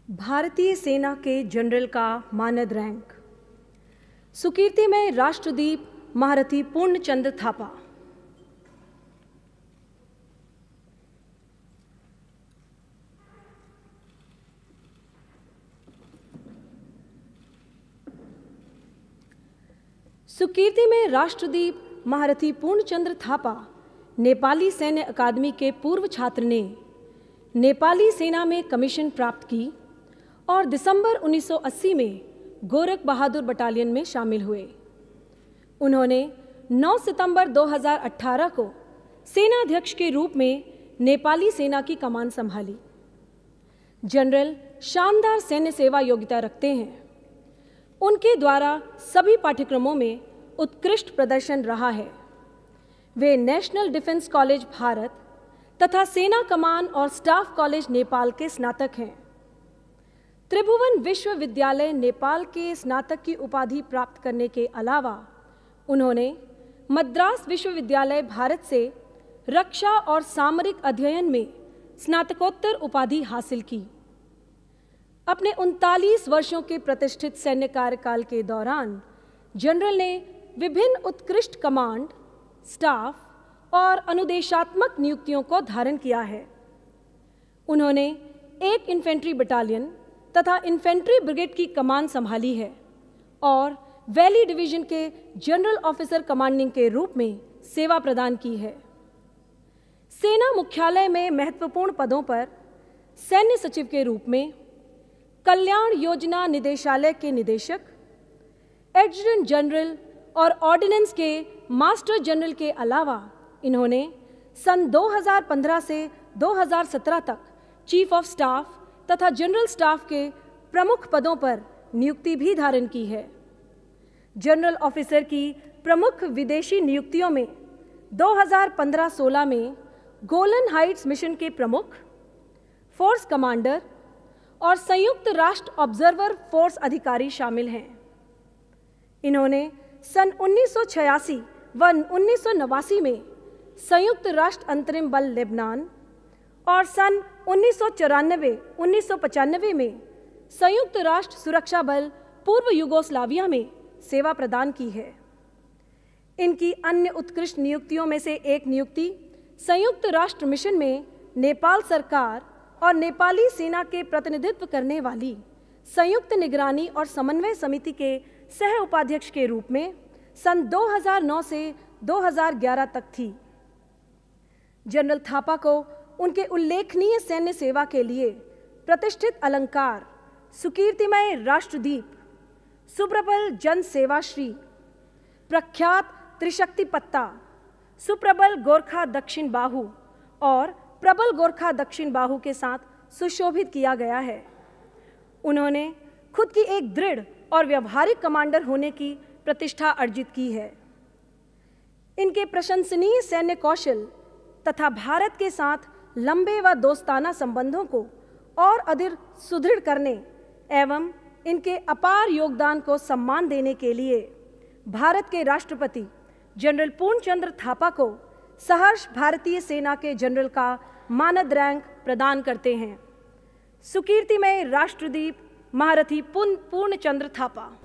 भारतीय सेना के जनरल का मानद रैंक। सुकीर्ति में राष्ट्रदीप महारथी पूर्णचंद्र थापा। सुकीर्ति में राष्ट्रदीप महारथी पूर्णचंद्र थापा नेपाली सैन्य अकादमी के पूर्व छात्र ने नेपाली सेना में कमीशन प्राप्त की और दिसंबर 1980 में गोरख बहादुर बटालियन में शामिल हुए। उन्होंने 9 सितंबर 2018 को सेनाध्यक्ष के रूप में नेपाली सेना की कमान संभाली। जनरल शानदार सैन्य सेवा योग्यता रखते हैं। उनके द्वारा सभी पाठ्यक्रमों में उत्कृष्ट प्रदर्शन रहा है। वे नेशनल डिफेंस कॉलेज भारत तथा सेना कमान और स्टाफ कॉलेज नेपाल के स्नातक हैं। त्रिभुवन विश्वविद्यालय नेपाल के स्नातक की उपाधि प्राप्त करने के अलावा उन्होंने मद्रास विश्वविद्यालय भारत से रक्षा और सामरिक अध्ययन में स्नातकोत्तर उपाधि हासिल की। अपने 39 वर्षों के प्रतिष्ठित सैन्य कार्यकाल के दौरान जनरल ने विभिन्न उत्कृष्ट कमांड, स्टाफ और अनुदेशात्मक नियुक्तियों को धारण किया है। उन्होंने एक इन्फेंट्री बटालियन तथा इन्फेंट्री ब्रिगेड की कमान संभाली है और वैली डिवीजन के जनरल ऑफिसर कमांडिंग के रूप में सेवा प्रदान की है। सेना मुख्यालय में महत्वपूर्ण पदों पर सैन्य सचिव के रूप में, कल्याण योजना निदेशालय के निदेशक, एडजुटेंट जनरल और ऑर्डिनेंस के मास्टर जनरल के अलावा इन्होंने सन 2015 से 2017 तक चीफ ऑफ स्टाफ तथा जनरल स्टाफ के प्रमुख पदों पर नियुक्ति भी धारण की है। जनरल ऑफिसर की प्रमुख विदेशी नियुक्तियों में 2015-16 में गोलन हाइट्स मिशन के प्रमुख, फोर्स कमांडर और संयुक्त राष्ट्र ऑब्जर्वर फोर्स अधिकारी शामिल हैं। इन्होंने सन 1986 व 1989 में संयुक्त राष्ट्र अंतरिम बल लेबनान और सन 1994-1995 में संयुक्त राष्ट्र सुरक्षा बल पूर्व यूगोस्लाविया में सेवा प्रदान की है। इनकी अन्य उत्कृष्ट नियुक्तियों में से एक नियुक्ति संयुक्त राष्ट्र मिशन में नेपाल सरकार और नेपाली सेना के प्रतिनिधित्व करने वाली संयुक्त निगरानी और समन्वय समिति के सह उपाध्यक्ष के रूप में सन 2009 से 2011 तक थी। जनरल थापा को उनके उल्लेखनीय सैन्य सेवा के लिए प्रतिष्ठित अलंकार सुकीर्तिमय राष्ट्रदीप, सुप्रबल जन सेवा श्री, प्रख्यात त्रिशक्ति पत्ता, सुप्रबल गोरखा दक्षिण बाहु और प्रबल गोरखा दक्षिण बाहु के साथ सुशोभित किया गया है। उन्होंने खुद की एक दृढ़ और व्यवहारिक कमांडर होने की प्रतिष्ठा अर्जित की है। इनके प्रशंसनीय सैन्य कौशल तथा भारत के साथ लंबे व दोस्ताना संबंधों को और अधिक सुदृढ़ करने एवं इनके अपार योगदान को सम्मान देने के लिए भारत के राष्ट्रपति जनरल पूर्णचंद्र थापा को सहर्ष भारतीय सेना के जनरल का मानद रैंक प्रदान करते हैं। सुकीर्ति में राष्ट्रदीप महारथी पूर्णचंद्र थापा।